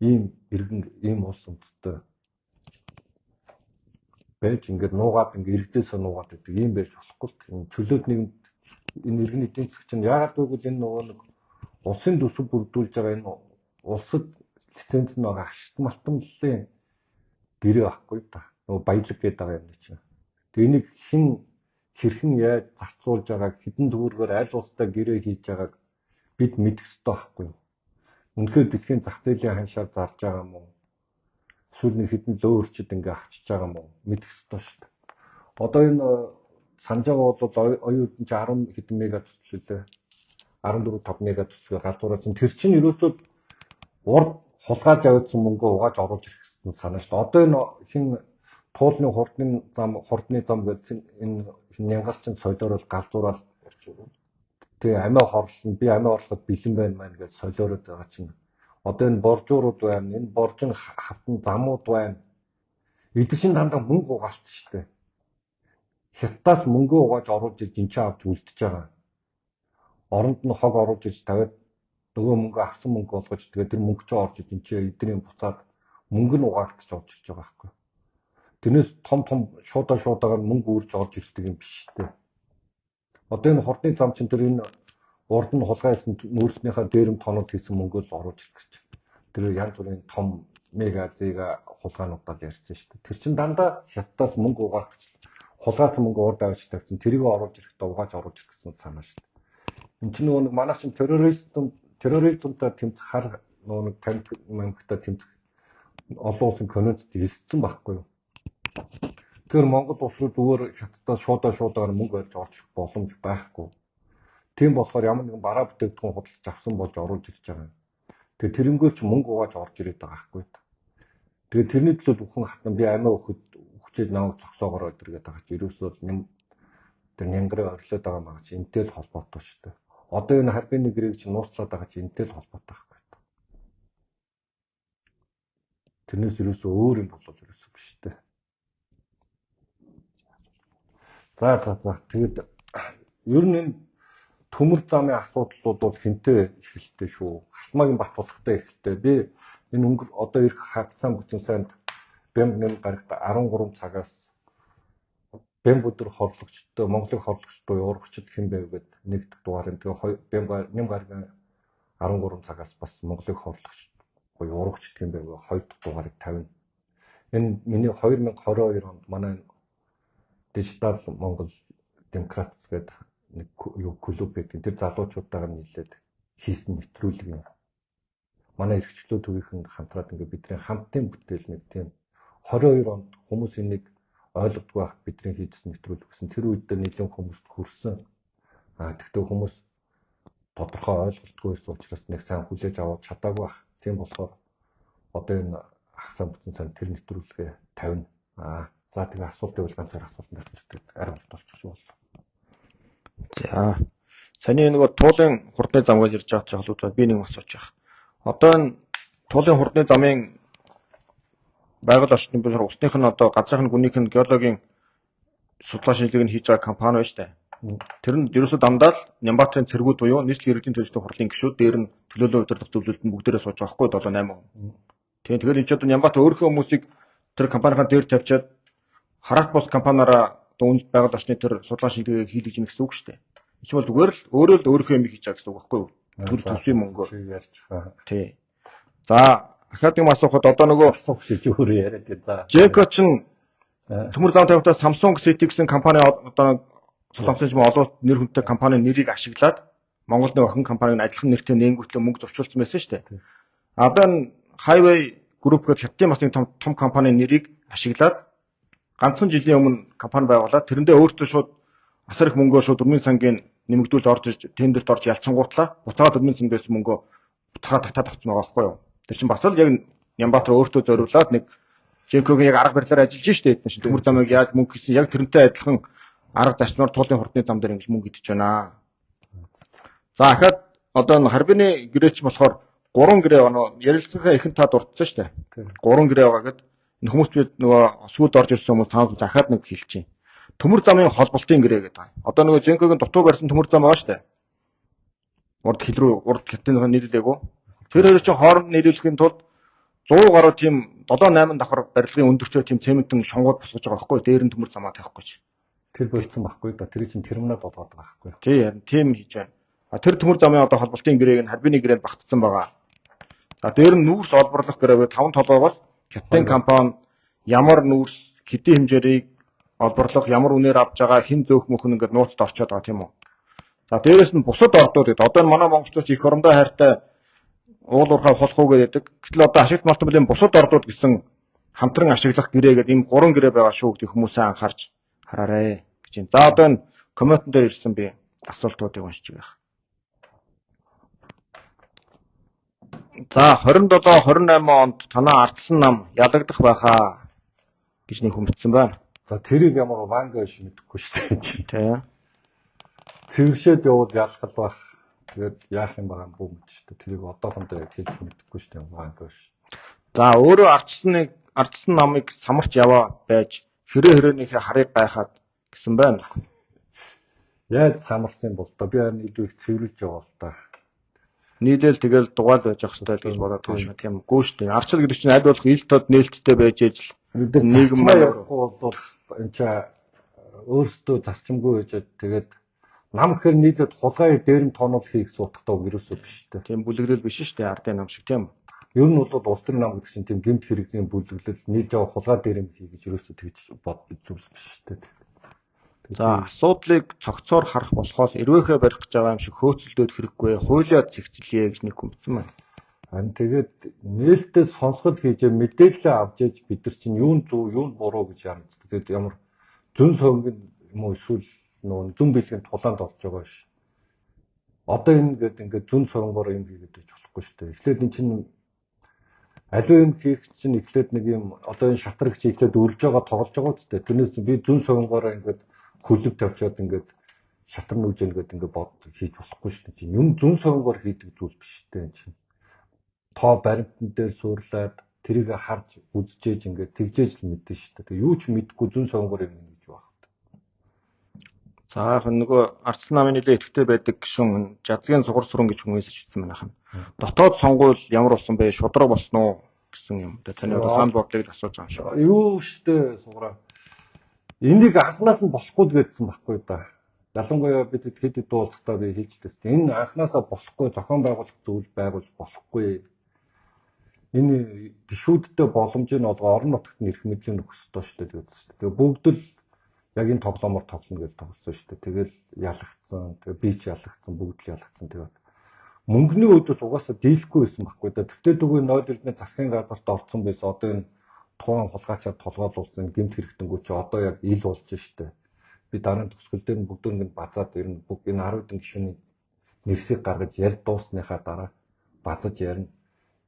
ийм иргэн ийм улс үндэстэй байж ингээд нуугаад ингээд иргэдээсээ нуугаад байдаг ийм байж болохгүй. Энэ чөлөөт нийгэмд энэ иргэний эдийн засаг чинь яагаад гэвэл энэ нөгөө нэг улсын төсөв бүрдүүлж байгаа энэ улсад лиценз нь байгаа ашигт малтмлын гэрээ байхгүй та. Нөгөө баялаг гэдэг байгаа юм чинь. Тэгээ энийг хэрхэн яаж зарцуулж байгааг хэдэн төгрөгөөр аль улстай гэрээ хийж байгааг бид мэдэх ёстой байхгүй юу? Үнэхээр дэлхийн зах зээлийн ханшаар зарж байгаа юм уу? Эсвэл нэг хэдэн лөөрчд ингээ авчиж байгаа юм уу? Мэдэх ёстой шүү дээ. Одоо энэ санаж байгаа бол оюун эрдэнэ чинь 10 хэдэн мега төслөлөө 14-5 мега төслөө газуураас тэр чинь ерөөсөө урд хулгайж авсан мөнгө угааж оруулж ирэх гэсэн санаа шүү дээ. Одоо энэ хин туулны хурдны зам гэсэн энэ нянгалчин солиорол галзуурал тэгээ амиа хорлол би амиа орлоход бэлэн байна маань гэж солиороод байгаа чинь одоо энэ боржуурууд байна, энэ боржин хавтан замууд байна. Эдгээр чинь дандаа мөнгө угаалт шүү дээ. Хятадаас мөнгө угааж оруулж ирж энэ ч авч үлдчихэж байгаа. Оронд нь хог оруулж ирж тавиад нөгөө мөнгө авсан мөнгө болгож тэгээд тэр мөнгө ч орж ирж энэ ч эдний буцаад мөнгө нь угаагдчих орж ирж байгаа байхгүй. Тэрнээс том шуудагаар мөнгө үрж орж ирдэг юм биш үү? Одоо энэ хурдны зам чинь тэр энэ урд нь хулгайсан нүүрснийхээ дээрэм тоноод хийсэн мөнгөө л оруулж ирэх гэж. Тэр янз бүрийн том мега зэга хулгаануудаар ярьсан шүү дээ. Тэр чинь дандаа хятадаас мөнгө угаах гэж хулгайсан мөнгө урд авч тавьсан. Тэрийг оруулж ирэхдээ угааж оруулж ирэх гэсэн санаа шүү дээ. Энд чинь нөгөө манай чинь терроризмтай тэмцэх хар нөгөө нэг тамхи мангтай тэмцэх олон улсын конвенцэд хэлсэн байхгүй юу? Тэр Монгол улс руу зүгээр хятадаас шуудагаар мөнгө олж орж боломж байхгүй. Тийм болохоор ямар нэгэн бараа бүтээгдэхүүн худалдаж авсан болж оруулж ирж байгаа. Тэгээ тэрнгөөр ч мөнгө угааж орж ирээд байгаа байхгүй. Тэгээ тэрний төлөө бүхэн хатан би амиа өгөхөд хүчээр намайг зогсоогоор өдргээд байгаа чи ерөөсөө тэр нянгарын орилоод байгаа маа чи энтэй л холбоотой шүү дээ. Одоо энэ харбины гэрийг чи нууцлаад байгаа чи энтэй л холбоотой байхгүй. Тэрнээс ерөөсөө өөр юм болоод ерөөсөө биш дээ. За тэгээд ер нь энэ төмөр замын асуудлууд бол хинтээ ихэлтэй шүү. Халтмаагийн бат болгохтой ихэлтэй. Би энэ одоо ирэх хагасан бүтэн сайнд бямб нэм гарагт 13 цагаас бямб өдөр хорлогчтой Монголын хорлогчтой урагчд хэн бэ гэд нэгдэх дугаар. Тэгээ бямб нэм гарагийн 13 цагаас бас Монголын хорлогч урагчд хэн бэ гэ 2 дахь дугаарыг тавина. Энэ миний 2022 онд манай дижитал Монгол демократс гэдэг нэг клуб гэдэг тэр залуучуудтайгаар нийлээд хийсэн нэвтрүүлэг юм. Манай эрхчлөө төвийнхэнд хамтраад ингээд бидний хамтын бүтээл нэг тийм 22 онд хүмүүс энийг ойлгодгүй байхад бидний хийсэн нэвтрүүлэг гэсэн. Тэр үед нэлээд хүмүүст хүрсэн. Тэгтээ хүмүүс тодорхой ойлголтгүй байсан учраас нэг сайн хүлээж аваад чадаагүй байх. Тийм болохоор одоо энэ хагасаа бүтэн цаанд тэр нэвтрүүлгээ тавина. За тэгээ асуулт байвал ганцаар асуултанд ирдэг. Арай болчих шүү бол. За. Саний нөгөө туулын хурдны зам гэж ирж байгаа ч холбоотой би нэг асууж байгаа. Одоо энэ туулын хурдны замын байгаль орчны бэлэр усных нь одоо газрын гүнийх нь геологийн судлаа шинжилгээг хийж байгаа компани байна шүү дээ. Тэр нь ерөөсөө дандаа л Нямбатрын цэргүүд буюу нийслэл иргэдийн төлөвлөлтийн хурлын гишүүд дээр нь төлөөлөл удирдах зөвлөлд нь бүгдээрээ сууж байгаа хгүй 7-8%. Тэгэхээр энэ ч одоо Нямбат өөрийнхөө хүмүүсийг тэр компанийнхаа дээр тавьчаад хараат бус компаниараа дунд байгаль орчны тэр судлаа шинжилгээг хийлгэж ийн гэсэн үг шүү дээ. Энэ ч бол зүгээр л өөрөө юм хийж байгаа гэсэн үг байхгүй юу? Төр төсвийн мөнгөөр. Ярьж байгаа. Тий. За Дахиад юм асуухад одоо нөгөө асуух шиг өөр яриад за. Жеко чинь төмөр зам тавихтаа Samsung City гэсэн компани одоо солонгосын юм олон нэр хүнтэй компанийн нэрийг ашиглаад Монголд нэг охин компаниг адилхан нэртэй нэнгүүтлээ мөнгө зурчулсан байсан шүү дээ. Одоо энэ Highway Group гэдэг хятадын бас нэг том компанийн нэрийг ашиглаад ганцхан жилийн өмнө компани байгуулад тэрэндээ өөртөө шууд асар их мөнгөө шууд 4 сангийн нэмэгдүүлж орж иж тендерт орж ялцсангуутлаа буцаад 4 санд байсан мөнгөө буцаад татаад авсан байгаа байхгүй юу. Тэр чинь бас л яг Нямбатар өөртөө зориулаад нэг Жекогийн яг арга барилаар ажиллаж штэ хэдэн шин төмөр замыг яаж мөнгө хийсэн яг тэрнтэй адилхан арга зарчмаар туулын хурдны зам дээр ингэж мөнгө идэж байна. За дахиад одоо энэ харбины гэрээч болохоор 3 гэрээ оноо ярилцлагаа ихэн та дурдсан штэ. 3 гэрээ байгаа гэд энэ хүмүүс бид нөгөө сүүлд орж ирсэн хүмүүс таа захаад нэг хэлчихээн. Төмөр замын холболтын гэрээ гэдэг байна. Одоо нөгөө Жекогийн дутуу барьсан төмөр зам байгаа штэ. Урд хил рүү урд хятадын нийлүүлээгөө. Тэр хоёр чинь хооронд нийлүүлэхийн тулд 100 гаруй тийм 7-8 давхар барилгын өндөртэй тийм цементэн шонгоод босгож байгаа байхгүй дээр нь төмөр замаа тавихгүй ч. Тэр болцсон байхгүй да. Тэр чинь терминал болгоод байгаа байхгүй. Тий харин тийм хийж байна. Тэр төмөр замын одоо холболтын гэрээг нь харбины гэрээнд багтсан байгаа. За дээр нь нүүрс олборлох гэрээгээ 5 толгоогоос хятадын компани ямар нүүрс хэдийн хэмжээрийг олборлох ямар үнээр авж байгаа хэн зөөх мөхөн ингээд нууцд орчоод байгаа тийм үү. За дээрэс нь бусад ордууд одоо энэ манай монголчууд их орондоо хайртай уул уурхай холхоо гэдэг. Гэтэл одоо ашигт малтаблийн бусад ордууд гэсэн хамтран ашиглах гэрээ гэдэг ийм 3 гэрээ байгаа шүү гэдэг хүмүүсээ анхаарч хараарэ гэж байна. За одоо энэ комментэн дээр ирсэн би асуултуудыг уншиж байгаа. За 27-28 онд танаа ардсан нам ялагдах байхаа гэж нэг хүмүтсэн байна. За тэрийг ямар ванга биш мэдэхгүй шүү дээ. Тэ. Цэвэршээд явал ялгал байх. Тэгээд яах юм байгаа юм бүү мэд шүү дээ. Тэрийг одоохондоо яг хэлж мэдэхгүй шүү дээ. Ванга биш. За өөрөө ардсан намыг самарч яваа байж хэрээнийхээ харыг гайхаад гэсэн байна. Яаж самарсан бол та би харин илүү их цэвэрлж яваа л та. Нийлээл тэгэл дугаал байж ах хэрэгтэй гэж бодоод байгаа юм. Тийм үгүй шүү дээ. Арчил гэдэг чинь аль болох ил тод нээлттэй байж ижил нийгэм явахгүй бол энэ ча өөрсдөө зарчимгүй байж тэгээд нам гэхэр нийлээд хулгай дээрэм тоонууд хийх суудахтаа вирусөө биш дээ. Тийм бүлэглэл биш шүү дээ. Ардын нам шиг тийм. Ер нь бол улс төрийн нам гэдэг чинь тийм гэмт хэрэгний бүлэглэл нийлж яваа хулгай дээрэм хийх гэж ерөөсөө тэгж боддог зүйл биш шүү дээ. За асуудлыг цогцоор харах болохоос эрвээхээ барих гэж байгаа юм шиг хөөцөлдөөд хэрэггүй хуулиад зэгцэлье гэж нэг хүмцэн байна. Харин тэгээд нээлттэй сонсоход хийж мэдээлэл авч яж бид нар чинь юу нь зөв юу нь буруу гэж ярих. Тэгээд ямар зүн совгийн юм уу эсвэл нөө зүн бэлгийн тулаанд орж байгаа ш. Одоо энэ гэдэг ингээд зүн совгоор юм хийгээд байж болохгүй шүү дээ. Эхлээд эн чинь аливаа юм хийх чинь эхлээд нэг юм одоо энэ шатаргч эхлээд өрж байгаа тоглож байгаа үстэй. Тэрнээс би зүн совгоор ингээд хөлөв тавьчаад ингээд шатар нүжэн гэдэг ингээд бод хийж болохгүй шүү дээ. Юм зүн совгоор хийдэг зүйл биш дээ энэ чинь. Тоо баримтан дээр суурлаад тэрийг харж үзжээж ингээд тэгжээж л мэдэн шүү дээ. Тэгээ юу ч мэдгүй зүн совгоор юм гэж байна. За яг нөгөө ардсан намын нэлээ идэвхтэй байдаг гişүн жадгийн сугар сүрэн гэж хүмүүс хэлсэн байна хань. Дотоод сонгуул ямар болсон бэ? Шудраг болсон уу гэсэн юм. Тэгээ таны одоо санд бодлыг асууж байгаа юм шиг. Юу штэ сугараа. Энийг анханаас нь болохгүй гэдсэн байхгүй да. Ялангуяа бид хэд дуулахтаа би хэлжлээс. Энэ анханасаа болохгүй зохион байгуулах зүйл байгуулж болохгүй. Энэ гişүүдтэй боломжийг нь одоо орон нутагт нь ирэх мэдлийн өгөх ёстой шүү дээ гэдэг шүү дээ. Тэгээ бүгд л яг энэ тоглоомор тоглоно гэж тоглосон шүү дээ. Тэгэл ялагдсан. Тэгээ би ч ялагдсан, бүгд л ялагдсан. Тэгээ мөнгөний өөдөөс угаасаа дийлэхгүй байсан байхгүй да. Тэгтээ дгүй 0-ны засгийн газарт орсон байсан. Одоо энэ тухайн хулгайчаар толгойлуулсан гэмт хэрэгтэнгүү чи одоо яг ил болж штэ. Би дараагийн төгсгөл дээр нь бүгд ингэ базаад ирнэ. Бүгд энэ 10 гишүүний нэрсийг гаргаж ярь дуусныхаа дараа базаж ярина.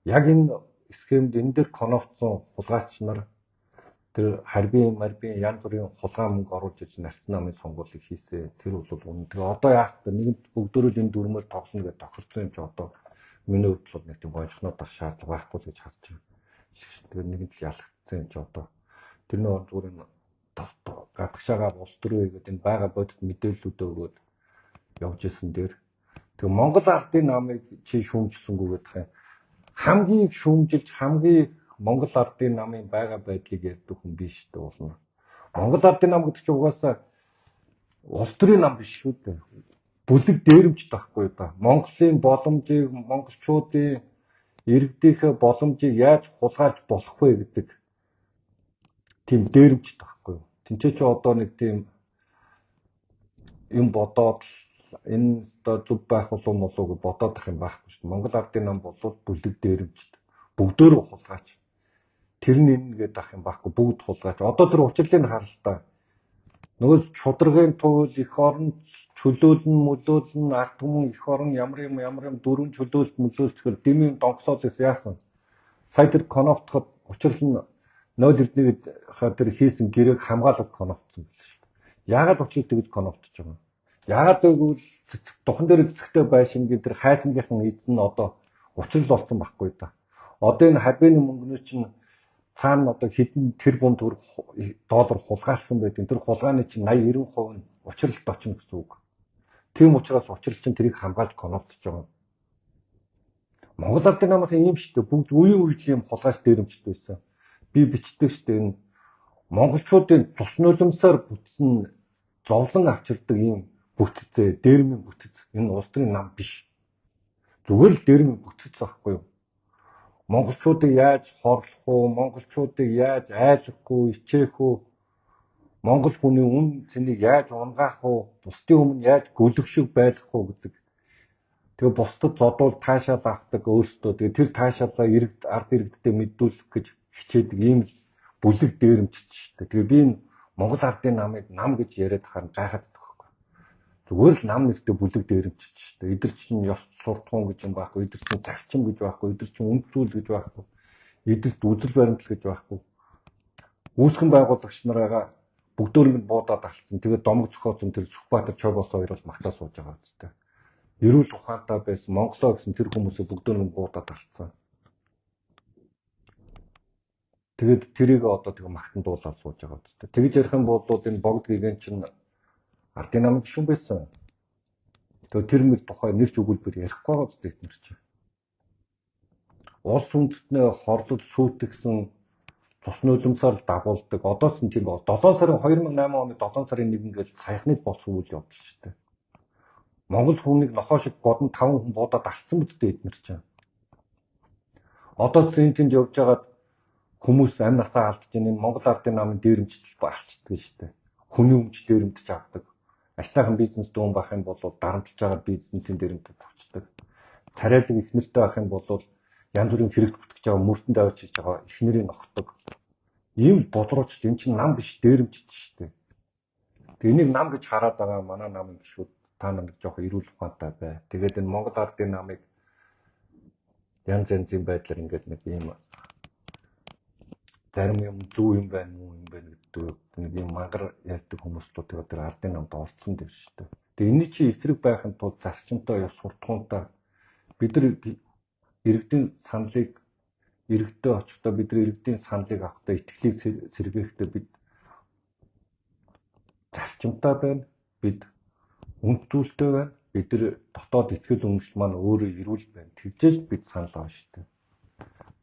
Яг энэ схемд энэ дээр конновцсон хулгайч нар тэр харбин янз бүрийн хулгай мөнгө оруулж иж нарцсан намын сонгуулийг хийсэн. Тэр бол үнэн. Тэгээ одоо яах вэ? Нэгэнт бүгдөө л энэ дүрмээр тоглоно гэж тохирсон юм чи одоо миний хувьд бол нэг тийм бойжхноод ах шаардлага байхгүй л гэж харж байна. Тэгээ нэгэнт л ялагдсан юм чи одоо тэр нөө зүгээр нь гадагшаага улс төрөө хийгээд энэ байгаа бодит мэдээллүүдээ өгөөд явж исэн дээр тэгээ Монгол ардын намыг чи шүүмжлэнгүү гэдэг юм. Хамгийн шүүмжилж хамгийн Монгол ардын намын байгаа байдлыг ярьдаг хүн биш дээ болно. Монгол ардын нам гэдэг чинь угаасаа улс төрийн нам биш шүү дээ. Бүлэг дээрэмж тахгүй да. Монголын боломжийг монголчуудын иргэдийнхээ боломжийг яаж хулгайлж болох вэ гэдэг тийм дээрэмжтэй байхгүй юу. Тинчээ чи одоо нэг тийм юм бодоод энэ одоо зүв байх болов уу гэж бодоод ах юм байхгүй шүү дээ. Монгол Ардын нам бол бүлэг дээрэмжтэй. Бүгдөө хулгайч. Тэр нь энэ гэдэг ах юм байхгүй бүгд хулгайч. Одоо тэр учрлыг харалтаа. Нөгөө чударгын туул их орон чөлөөлн ард түмэн их орон ямар юм дөрвөн чөлөөлт дэмийн донксоолс яасан. Сая тэр коннотоход учрал нь 0.1-д тэр хийсэн гэрээг хамгаалах коннотсон байл шүү дээ. Яагаад учрал тэгж коннотож байгаа юм? Яагаад гэвэл духан дээр эцэгтэй байшингийн тэр хайсангийнхан эзэн нь одоо учрал болсон байхгүй да. Одоо энэ хабины мөнгнөө чинь цаана одоо хэдэн тэрбум төгрөг доллар хулгайлсан байдаг. Тэр хулгайны чинь 80-90% нь учралд очно гэсэн үг. Тийм учраас учрал чинь тэрийг хамгаалж коннотож байгаа юм. Монгол Ардын намын ийм шүү дээ. Бүгд үеийн үеийн хулгайч дээрэмжтэй байсан. Би бичдэг шүү дээ. Энэ монголчуудын тус нулимсаар бүтсэн зовлон авчирдаг ийм бүтцээ, дээрмийн бүтц. Энэ улс төрийн нам биш. Зүгээр л дээрмийн бүтц байхгүй юу? Монголчуудыг яаж хорлох уу, монголчуудыг яаж айлгахгүй, ичээх үү, монгол хүний үн цэнийг яаж унгаах уу, бусдын өмнө яаж гөлөгшөг байлгах уу гэдэг. Тэгээ бусдад зодуул таашаал авдаг өөрсдөө. Тэгээ тэр таашаалаа ард иргэдэд мэдүүлэх гэж хичээдэг ийм бүлэг дээрэмжч шүү дээ. Тэгээ би энэ Монгол Ардын намыг нам гэж яриад харан гайхаад байхгүй. Зүгээр л нам нэртэй бүлэг дээрэмжч шүү дээ. Эдгэр чинь ёс суртахуун гэж юм байхгүй, эдгэр чинь зарчим гэж байхгүй, эдгэр чинь үнд зүйл гэж байхгүй, эдгэрт үзэл баримтлал гэж байхгүй. Үүсгэн байгуулагч нараа бүгдөө нь буудаад алдсан. Тэгээ домог зохиосон тэр Сүхбаатар Чойбос хоёр бол магтаа сууж байгаа үстэй. Эрүүл ухаантай байсан Монголоо гэсэн тэр хүмүүсээ бүгдөө нь буудаад алдсан. Тэгээд тэрийг одоо тэгээ магтан дуулаад сууж байгаа үстэй. Тэгж ярих юм бол энэ богд гигэн чинь Ардын намын гишүүн байсан. Тэгээ тэр мөр тухай нэрч өгүүлбэр ярихгүй байгаа үстэй тэр чинь. Улс үндэстнээ хорлол сүйтгэсэн цус нулимсаар дагуулдаг. Одоос нь тийм 7 сарын 2008 оны 7 сарын 1 гээд саяхныг болсон үйл явдал шүү дээ. Монгол хүнийг нохоо шиг годон 5 хүн буудаад алдсан бидтэй эднэр чинь. Одоо тэнд явж байгаад хүмүүс амь насаа алдаж энэ Монгол Ардын намын дээрэмжч болчихдаг шүү дээ. Хүний өмч дээрэмдэж авдаг. Аштайхан бизнес дүүн байх юм бол дарамтлаж байгаа бизнесийн дээрэмдэж авчдаг. Царайдаг их нэртэй байх юм бол янз бүрийн хэрэгт бүтгэж байгаа мөртөнд авч хийж байгаа их нэрийг огтдог. Ийм бодрооч энэ чинь нам биш дээрэмжч шүү дээ. Тэгээ энийг нам гэж хараад байгаа манай намын гишүүд та нар жоох эрүүл ухаантай бай. Тэгээд энэ Монгол Ардын намыг янз янзын байдлаар ингээд нэг ийм зарим юм зөв юм байна уу юм байна гэдэг нэг юм мангар ярьдаг хүмүүстүүд тэгээд тэр Ардын намд орцсон дээ шүү дээ. Тэгээ энэ чинь эсрэг байхын тулд зарчимтай ёс суртахуунтай бид нар иргэдийн саналыг иргэдтэй очихдоо бид нар иргэдийн саналыг авахдаа итгэлийг сэргээхдээ бид зарчимтай байна. Бид үнд зүйлтэй байна. Бид нар дотоод итгэл үнэмшил маань өөрөө эрүүл байна. Тэгжээж бид санал авах шүү дээ.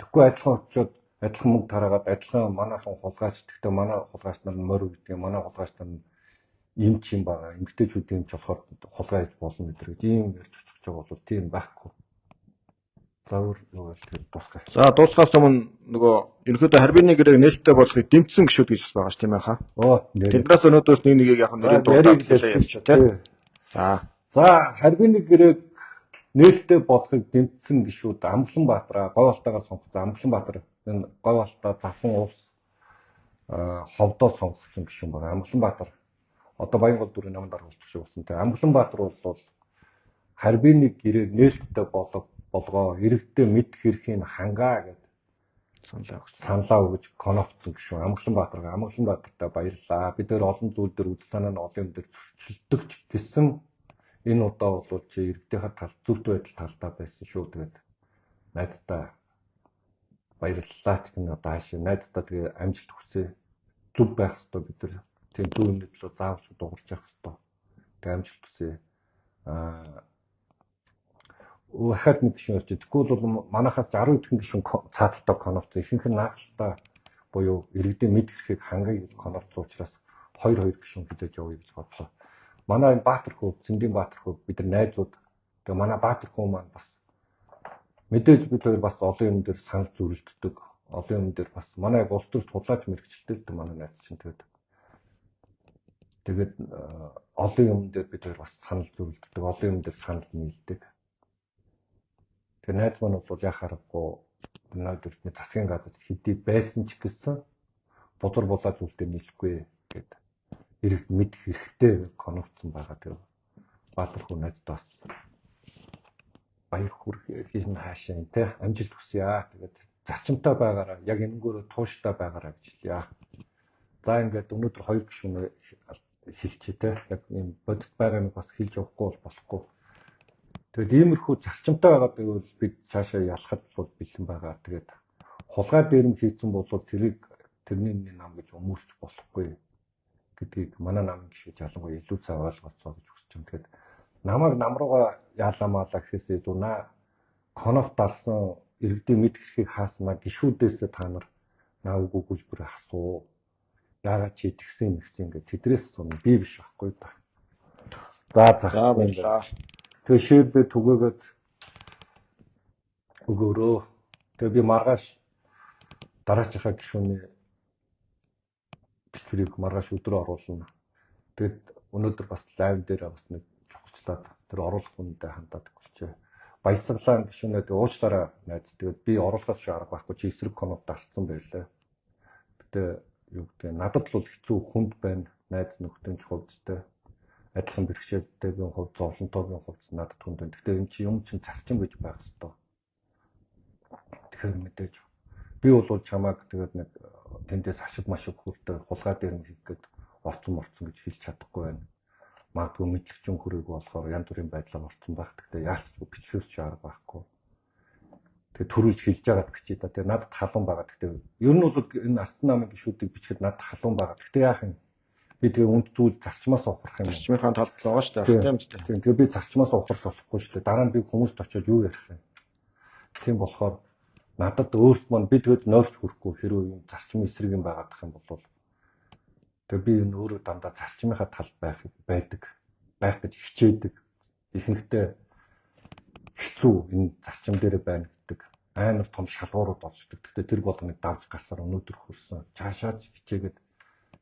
Тэгэхгүй адилхан очиод адилхан мөнгө тараагаад адилхан манайхан хулгайч гэхдээ манай хулгайч нар нь морь гэдэг манай хулгайч нар нь юм чим байгаа. Эмгтээчүүдийн юм ч болохоор хулгайч болно гэдэг ийм ярьж очих гэж байгаа бол тийм байхгүй. Заавар юу вэ тусгай. За дуусгаас өмнө нөгөө ерөнхийдөө харбины гэрээг нээлттэй болохыг дэмжсэн гişүүд гэж байгаа ш тийм ээ хаа. Тэднээс өнөөдөөс нэг яг нэрийн дуудаад ярьчих тийм. За харбины гэрээг нээлттэй болохыг дэмжсэн гişүүд Амглан Баатараа Говьалтайгаа сонгосон Амглан Баатар энэ Говьалтай Завхан улс ховдоо сонгосон гişүүн байгаа. Амглан Баатар одоо Баянгол дүрийн намын дарга болчих шиг болсон тийм. Амглан Баатар бол харбины гэрээг нээлттэй болгоо иргэдтэй мэдэх хэрхийг хангаа гэдэг саналаа өгж коннотсон гişүүн Амглан Баатартай баярлалаа. Бид нэр олон зүйл дээр үзэл санаа нь олон юм дээр зөрчилдөгч гэсэн энэ удаа бол чи иргэдийнхээ тал зөвхт байдал талдаа байсан шүү. Тэгээд найздаа баярлалаа ч гэнэ одоо хаашаа найздаа тэгээ амжилт хүсье. Зүв байх хэрэгтэй бид нар тийм зөв юм төлөө заавч дуурч явах хэрэгтэй. Тэгээ амжилт хүсье. Дахиад нэг гişүүн орчих. Тэгвэл бол манайхаас 10 ихэнх гişүүн цааталтаа коннотсон. Ихэнх нь наалтаа буюу иргэдийн мэд хэрхийг хангахыг коннотсон учраас 2 гişүүн хилээд явъя гэж бодлоо. Манай энэ Баатар хүү, Цэндийн Баатар хүү бид нар найзууд. Тэгээ манай Баатар хүү маань бас Мэдээж бид хоёр бас олон юм дээр санал зөрөлддөг. Олон юм дээр бас манай улс төр судлаач мэрэгчлээ л дээ манай найз чинь тэгээд олон юм дээр бид хоёр бас санал зөрөлддөг. Олон юм дээр санал нийлдэг. Тэгээд найз маань бол яхаарахгүй өнөөдөр засгийн газарт хэдий байсан ч гэсэн бузар булаа зүйлтэй нийлэхгүй гэд иргэд мэдэх хэрэгтэй концепцэн байгаа. Тэр Баатар хүү найзд бас баяр хүрэх хаашаа те амжилт хүсье. Тэгээд зарчимтай байгаараа яг энэнгөөрөө тууштай байгаараа гэж хэлье. За ингээд өнөөдөр 2 гишүүн хэлчихээ те яг юм бодит байгаа юм бас хэлж явахгүй бол болохгүй. Тэгээд иймэрхүү зарчимтай байгаа гэвэл бид цаашаа ялахад бол бэлэн байгаа. Тэгээд хулгай дээрм хийцэн бол тэрний нам гэж өмөрч болохгүй гэдгийг манай намын гишүүд ялангуяа илүү сайн ойлгоцоо гэж хүсэж байна. Тэгэхээр намайг нам руугаа яаламаалаа гэхээсээ дунаа конопт алсан иргэдийн мэд хэрхийг хааснаа гишүүдээс та нар наа үгүй гүлбэр асуу. Яагаад чи тэгсэн ингээд тэдрээс суна би биш байхгүй да. За баярлалаа. Тэгээ шийдбэ түгээгээд өгөөрөө. Тэгээ би маргааш дараачихаа гишүүний бичвэрийг маргааш өдрөө оруулна. Тэгээд өнөөдөр бас лайв дээр бас нэг чухалчлаад тэр оруулах хүнтэй хандаад өгчээ. Баясгалаа гишүүнээ тэгээ уучлаарай найз. Тэгээд би оруулахаас шиг арга байхгүй чи эсрэг конод дарцсан байлаа. Гэтэ юу гэдэг надад л хэцүү хүнд байна. Найз нөхдөнд хувьдтэй адилхан бэрхшээлтэйгийн хувьд зовлонтойгийн хувьд надад хүнд байна. Гэтэ энэ чи юм чин зарчим гэж байх хэрэгтэй. Тэгэхээр мэдээж би бол чамааг тэгээд нэг тэндээс ашиг машиг хүртээ хулгай дээр нь хийх гээд орцсон гэж хэлж чадахгүй байна. Магадгүй мэдлэгчэн хүрээг болохоор янз бүрийн байдлаар орцсон байх. Гэтэ яалч бичлээс чи арга байхгүй. Тэгээд төрүүлж хэлж байгаад бичээ да. Тэгээд надад халуун байгаа. Гэтэ ер нь бол энэ алтан намын гишүүдийг бичихэд надад халуун байгаа. Гэтэ яах юм? Би тэгээ үнд зүйл зарчмаас ухрах юм. Зарчмынхаа талд байгаа шүү дээ. Тийм үү? Тийм. Тэгээ би зарчмаас ухрах болохгүй шүү дээ. Дараа нь би хүмүүст очиод юу ярих юм? Тийм болохоор надад өөрт маань би тэгээд нойрч хүрэхгүй хэрвээ юм зарчмын эсрэг юм байгаад ах юм бол тэгээ би энэ өөрөө дандаа зарчмынхаа талд байх гэж хичээдэг. Ихэнхдээ хэцүү энэ зарчим дээр байна гэдэг амар том шалгуурууд олждаг. Гэхдээ тэр болгоныг давж гарсаар өнөөдөр хүрсэн. Цаашаач хичээгээд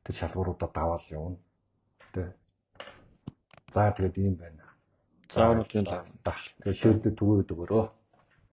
тэр шалгууруудаа даваал явна. Тэ. За тэгээд ийм байна. За өнөөдрийн тэгээ шийдэл түгээгээд өгөрөө.